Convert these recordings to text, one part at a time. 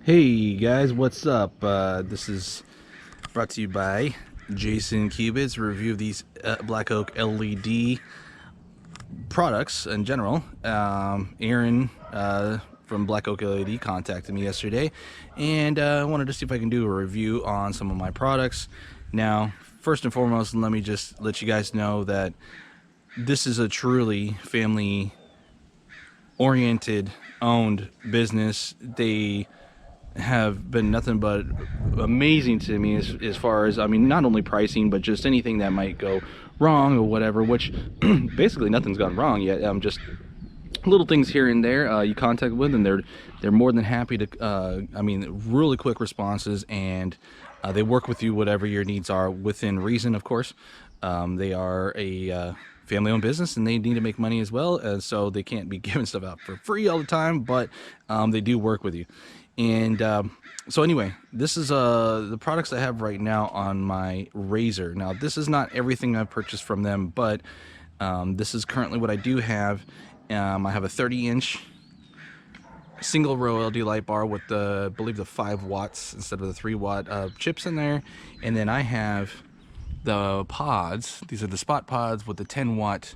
Hey guys, what's up? This is brought to you by Jason Cubits. Review of these Black Oak LED products in general. Aaron from Black Oak LED contacted me yesterday, and I wanted to see if I can do a review on some of my products. Now, first and foremost, let me just let you guys know that this is a truly family-oriented, owned business. They have been nothing but amazing to me as far as, I mean, not only pricing, but just anything that might go wrong or whatever, which basically nothing's gone wrong yet. Just little things here and there you contact with, and they're more than happy to I mean, really quick responses, and they work with you whatever your needs are within reason, of course. They are a family-owned business, and they need to make money as well, so they can't be giving stuff out for free all the time, but they do work with you. And so anyway, this is the products I have right now on my razor. Now, this is not everything I've purchased from them, but this is currently what I do have. I have a 30-inch single row LED light bar with the, I believe, the 5 watts instead of the 3 watt chips in there. And then I have the pods. These are the spot pods with the 10 watt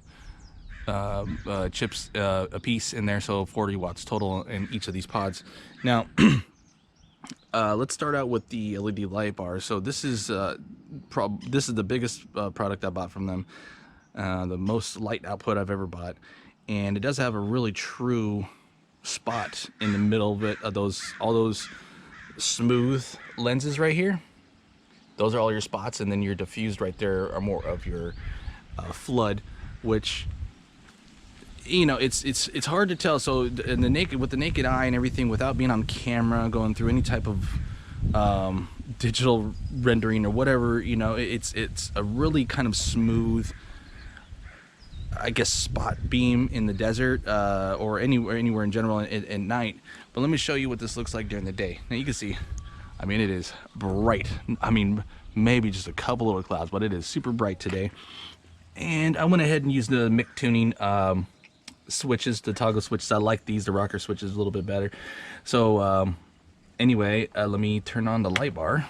chips a piece in there, so 40 watts total in each of these pods. Now let's start out with the LED light bar. So this is the biggest product I bought from them, the most light output I've ever bought, and it does have a really true spot in the middle of it, all those smooth lenses right here. Those are all your spots, and then your diffused right there are more of your flood, which, you know, it's hard to tell. So in with the naked eye and everything, without being on camera, going through any type of digital rendering or whatever, you know, it's a really kind of smooth, I guess, spot beam in the desert or anywhere in general at night. But let me show you what this looks like during the day. Now you can see, I mean, it is bright. I mean, maybe just a couple of clouds, but it is super bright today. And I went ahead and used the MIC tuning switches, the toggle switches. I like these, the rocker switches, a little bit better. So anyway, let me turn on the light bar,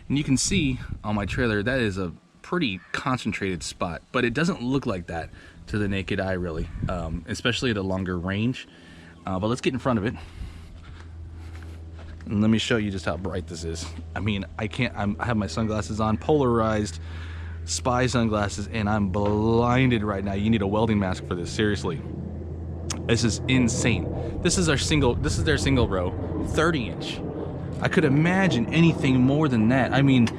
and you can see on my trailer that is a pretty concentrated spot, but it doesn't look like that to the naked eye, really, especially at a longer range. But let's get in front of it, and let me show you just how bright this is. I mean, I have my sunglasses on, polarized spy sunglasses, and I'm blinded right now. You need a welding mask for this, seriously. This is insane. This is their single row 30-inch. I could imagine anything more than that. I mean,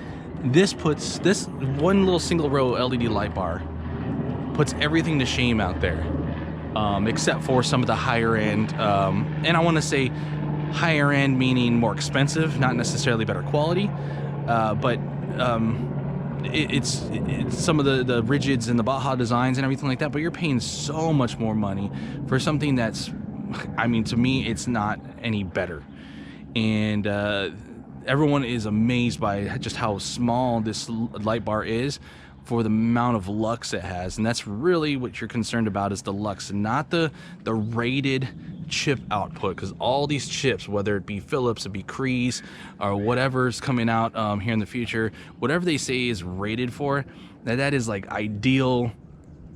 this one little single row LED light bar puts everything to shame out there, except for some of the higher end, and I want to say higher end meaning more expensive, not necessarily better quality, but it's some of the rigids and the Baja designs and everything like that, but you're paying so much more money for something that's, I mean, to me, it's not any better. And everyone is amazed by just how small this light bar is for the amount of lux it has. And that's really what you're concerned about, is the lux, not the rated chip output, because all these chips, whether it be Philips, it be Crees, or whatever's coming out here in the future, whatever they say is rated for, that is like ideal,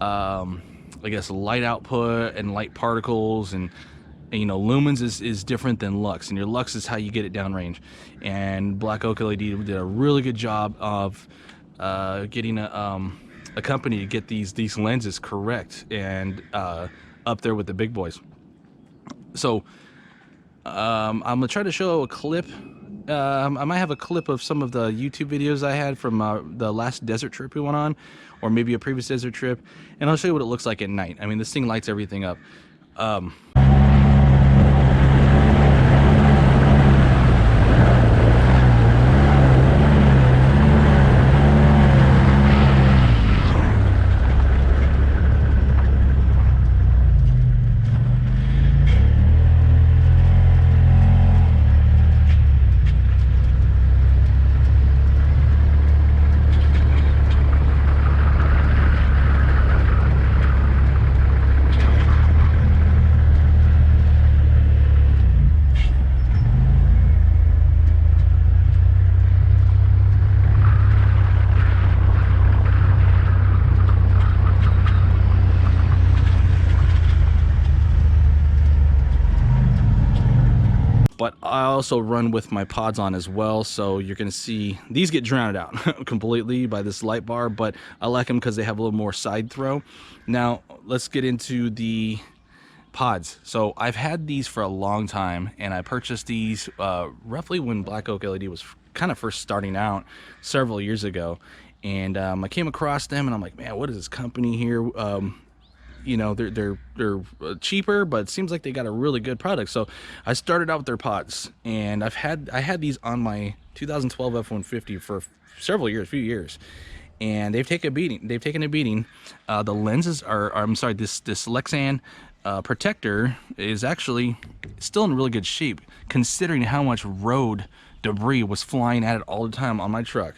I guess, light output and light particles, and you know, lumens is different than lux, and your lux is how you get it downrange. And Black Oak LED did a really good job of getting a company to get these lenses correct and up there with the big boys. So I'm gonna try to show a clip. I might have a clip of some of the YouTube videos I had from the last desert trip we went on, or maybe a previous desert trip, and I'll show you what it looks like at night. I mean, this thing lights everything up. but I also run with my pods on as well, so you're gonna see these get drowned out completely by this light bar, but I like them because they have a little more side throw. Now let's get into the pods. So I've had these for a long time, and I purchased these roughly when Black Oak LED was kind of first starting out several years ago, and I came across them and I'm like, man, what is this company here? You know, they're cheaper, but it seems like they got a really good product. So I started out with their pods, and I had these on my 2012 F-150 for several years, few years, and they've taken a beating. The lenses are I'm sorry, this Lexan protector is actually still in really good shape, considering how much road debris was flying at it all the time on my truck.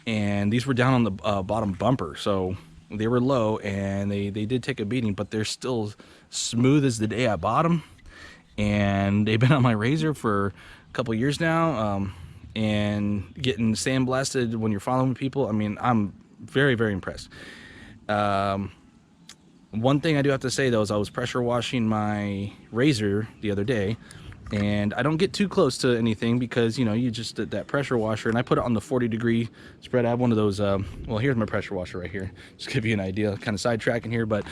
And these were down on the bottom bumper, so they were low, and they did take a beating, but they're still smooth as the day I bought them. And they've been on my RZR for a couple years now, and getting sandblasted when you're following people. I mean, I'm very, very impressed. One thing I do have to say though is I was pressure washing my RZR the other day, and I don't get too close to anything because, you know, you just did that pressure washer, and I put it on the 40-degree spread. I have one of those, well, here's my pressure washer right here, just to give you an idea, kind of sidetracking here, but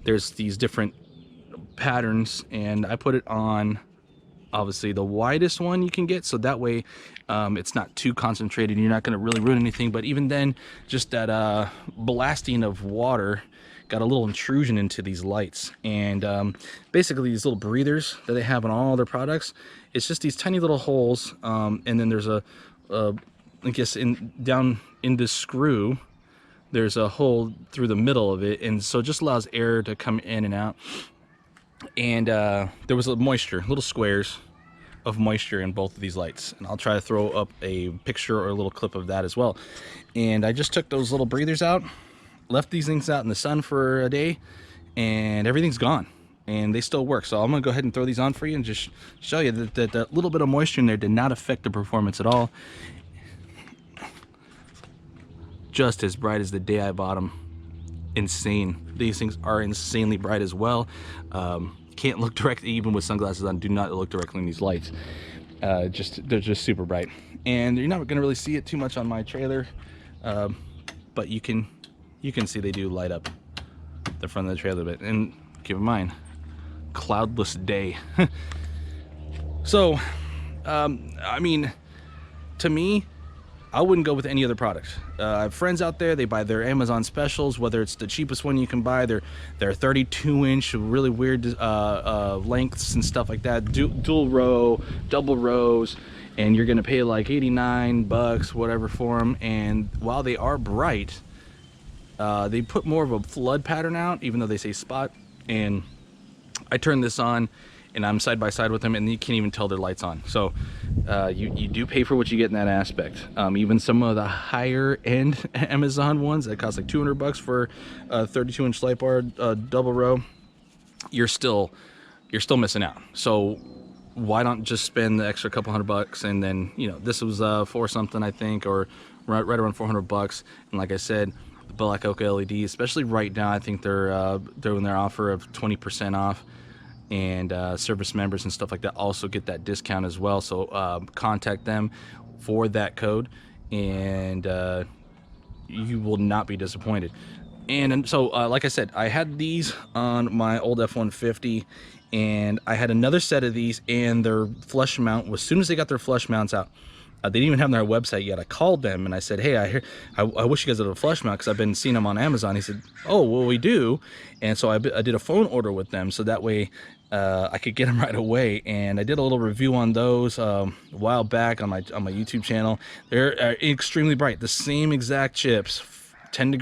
there's these different patterns, and I put it on obviously the widest one you can get, so that way it's not too concentrated and you're not going to really ruin anything. But even then, just that blasting of water got a little intrusion into these lights. And basically these little breathers that they have on all their products, it's just these tiny little holes, and then there's a I guess down in this screw there's a hole through the middle of it, and so it just allows air to come in and out. And there was a moisture, little squares of moisture in both of these lights, and I'll try to throw up a picture or a little clip of that as well. And I just took those little breathers out, left these things out in the sun for a day, and everything's gone, and they still work. So I'm gonna go ahead and throw these on for you and just show you that that little bit of moisture in there did not affect the performance at all. Just as bright as the day I bought them. Insane. These things are insanely bright as well. Can't look directly, even with sunglasses on, do not look directly in these lights. They're just super bright, and you're not gonna really see it too much on my trailer, but you can see they do light up the front of the trailer a bit. And keep in mind, cloudless day. So I mean, to me, I wouldn't go with any other product. I have friends out there, they buy their Amazon specials, whether it's the cheapest one you can buy, they're 32-inch, really weird lengths and stuff like that, dual row, double rows, and you're gonna pay like 89 bucks, whatever, for them. And while they are bright, they put more of a flood pattern out, even though they say spot. And I turn this on, and I'm side by side with them, and you can't even tell their lights on. So you do pay for what you get in that aspect. Even some of the higher end Amazon ones that cost like 200 bucks for a 32-inch light bar, double row, you're still missing out. So why not just spend the extra couple $100, and then, you know, this was for something, I think, or right around 400 bucks. And like I said, the Black Oak LED, especially right now, I think they're doing their offer of 20% off. And service members and stuff like that also get that discount as well. So contact them for that code, and you will not be disappointed. And so like I said, I had these on my old F-150, and I had another set of these, and their flush mount, as soon as they got their flush mounts out, they didn't even have their website yet. I called them and I said, hey, I wish you guys had a flush mount, because I've been seeing them on Amazon. He said, oh, well, we do. And so I did a phone order with them, so that way I could get them right away. And I did a little review on those a while back on my YouTube channel. They're extremely bright. The same exact chips, 10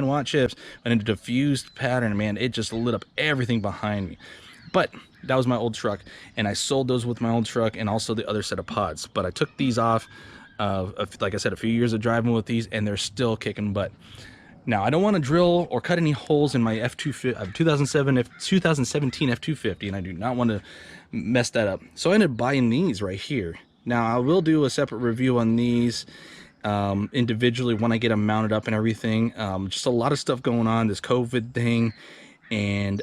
watt chips, and in a diffused pattern. Man, it just lit up everything behind me. But that was my old truck, and I sold those with my old truck, and also the other set of pods. But I took these off, like I said, a few years of driving with these, and they're still kicking butt. Now, I don't want to drill or cut any holes in my 2017 F-250, and I do not want to mess that up. So I ended up buying these right here. Now, I will do a separate review on these individually when I get them mounted up and everything. Just a lot of stuff going on, this COVID thing, and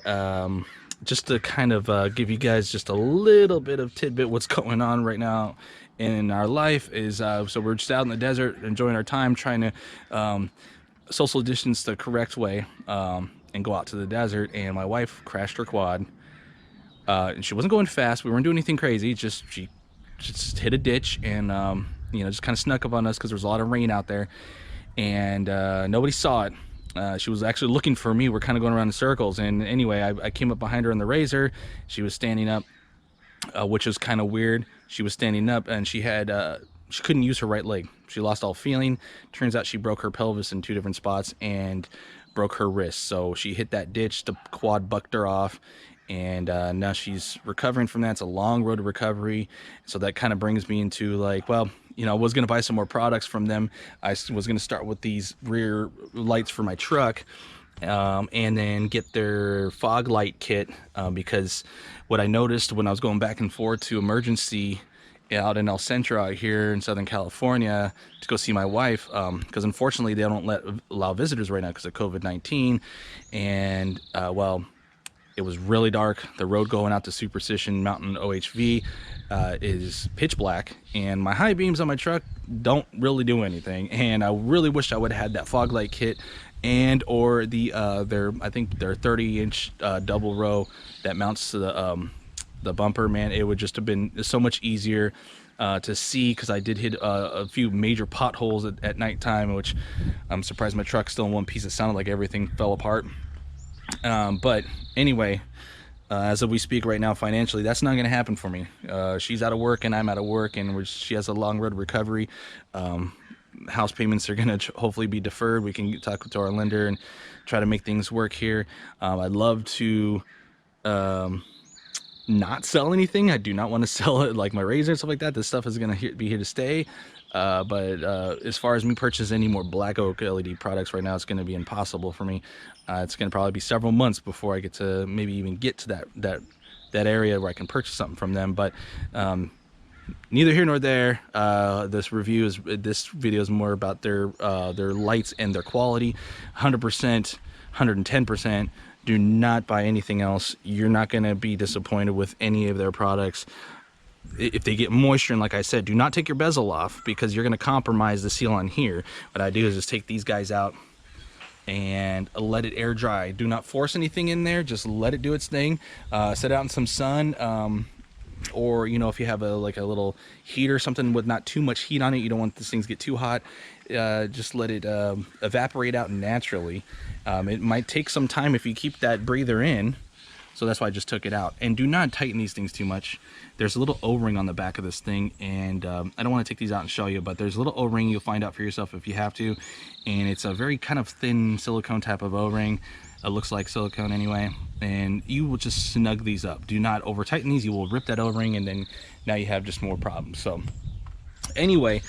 just to kind of give you guys just a little bit of tidbit what's going on right now in our life is so we're just out in the desert enjoying our time, trying to social distance the correct way, and go out to the desert. And my wife crashed her quad, and she wasn't going fast. We weren't doing anything crazy. She just hit a ditch, and just kind of snuck up on us because there was a lot of rain out there, and nobody saw it. She was actually looking for me. We're kind of going around in circles, and anyway, I came up behind her on the razor. She was standing up, which was kind of weird. She was standing up, and she couldn't use her right leg. She lost all feeling. Turns out she broke her pelvis in 2 different spots and broke her wrist. So she hit that ditch. The quad bucked her off, and now she's recovering from that. It's a long road to recovery. So that kind of brings me into like, well, I was going to buy some more products from them. I was going to start with these rear lights for my truck, and then get their fog light kit, because what I noticed when I was going back and forth to emergency out in El Centro out here in Southern California to go see my wife, because unfortunately they don't allow visitors right now because of COVID-19, and well, it was really dark. The road going out to Superstition Mountain OHV is pitch black, and my high beams on my truck don't really do anything. And I really wish I would have had that fog light kit, and or I think their 30-inch double row that mounts to the bumper. Man, it would just have been so much easier to see, because I did hit a few major potholes at nighttime, which I'm surprised my truck's still in one piece. It sounded like everything fell apart. But anyway, as we speak right now, financially, that's not going to happen for me. She's out of work and I'm out of work, and she has a long road to recovery. House payments are going to hopefully be deferred. We can talk to our lender and try to make things work here. I'd love to not sell anything. I do not want to sell it, like my razor and stuff like that. This stuff is going to be here to stay. But as far as me purchasing any more black oak LED products right now, it's going to be impossible for me. It's going to probably be several months before I get to maybe even get to that area where I can purchase something from them. But neither here nor there. This video is more about their lights and their quality. 100%, 110%. Do not buy anything else. You're not going to be disappointed with any of their products. If they get moisture, and like I said, do not take your bezel off, because you're going to compromise the seal on here. What I do is just take these guys out and let it air dry. Do not force anything in there. Just let it do its thing. Set it out in some sun, or if you have a little heater or something with not too much heat on it, you don't want these things to get too hot. Just let it evaporate out naturally. It might take some time if you keep that breather in, so that's why I just took it out. And do not tighten these things too much. There's a little O-ring on the back of this thing, and I don't want to take these out and show you, but there's a little O-ring. You'll find out for yourself if you have to, and it's a very kind of thin silicone type of O-ring. It looks like silicone anyway, and you will just snug these up. Do not over tighten these. You will rip that O-ring, and then now you have just more problems. So anyway,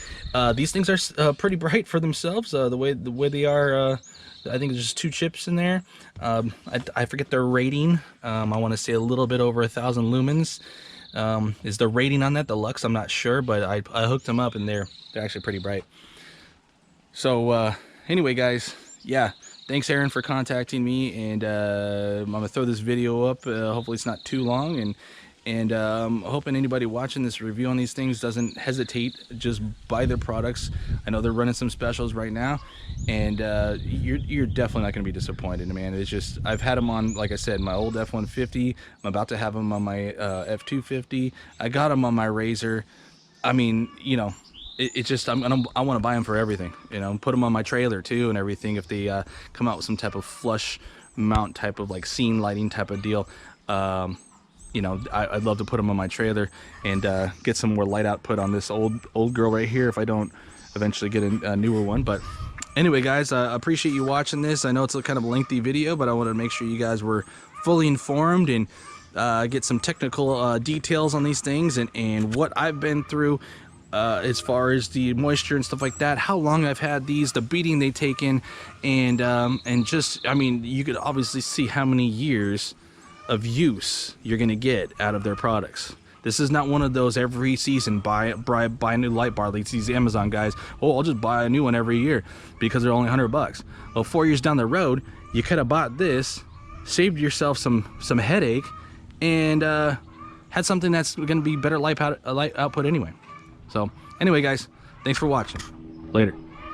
these things are pretty bright for themselves. The way they are, I think there's just 2 chips in there. I forget their rating. I want to say a little bit over 1,000 lumens is the rating on that. The lux, I'm not sure, but I hooked them up, and they're actually pretty bright. So anyway, guys, yeah, thanks Aaron for contacting me, and I'm gonna throw this video up. Hopefully it's not too long, and hoping anybody watching this review on these things doesn't hesitate. Just buy their products. I know they're running some specials right now, and you're definitely not going to be disappointed, man. It's just, I've had them on, like I said, my old F-150. I'm about to have them on my F-250. I got them on my Razor. I mean, it's just, I want to buy them for everything. Put them on my trailer too and everything. If they come out with some type of flush mount type of like scene lighting type of deal. I'd love to put them on my trailer and get some more light output on this old girl right here if I don't eventually get a newer one. But anyway, guys, I appreciate you watching this. I know it's a kind of lengthy video, but I wanted to make sure you guys were fully informed and get some technical details on these things and what I've been through as far as the moisture and stuff like that, how long I've had these, the beating they've taken, and just, I mean, you could obviously see how many years of use you're gonna get out of their products. This is not one of those every season buy a new light bar like these Amazon guys. Oh, I'll just buy a new one every year because they're only $100. Well, 4 years down the road, you could have bought this, saved yourself some headache, and had something that's going to be better light output anyway. So anyway, guys, thanks for watching. Later.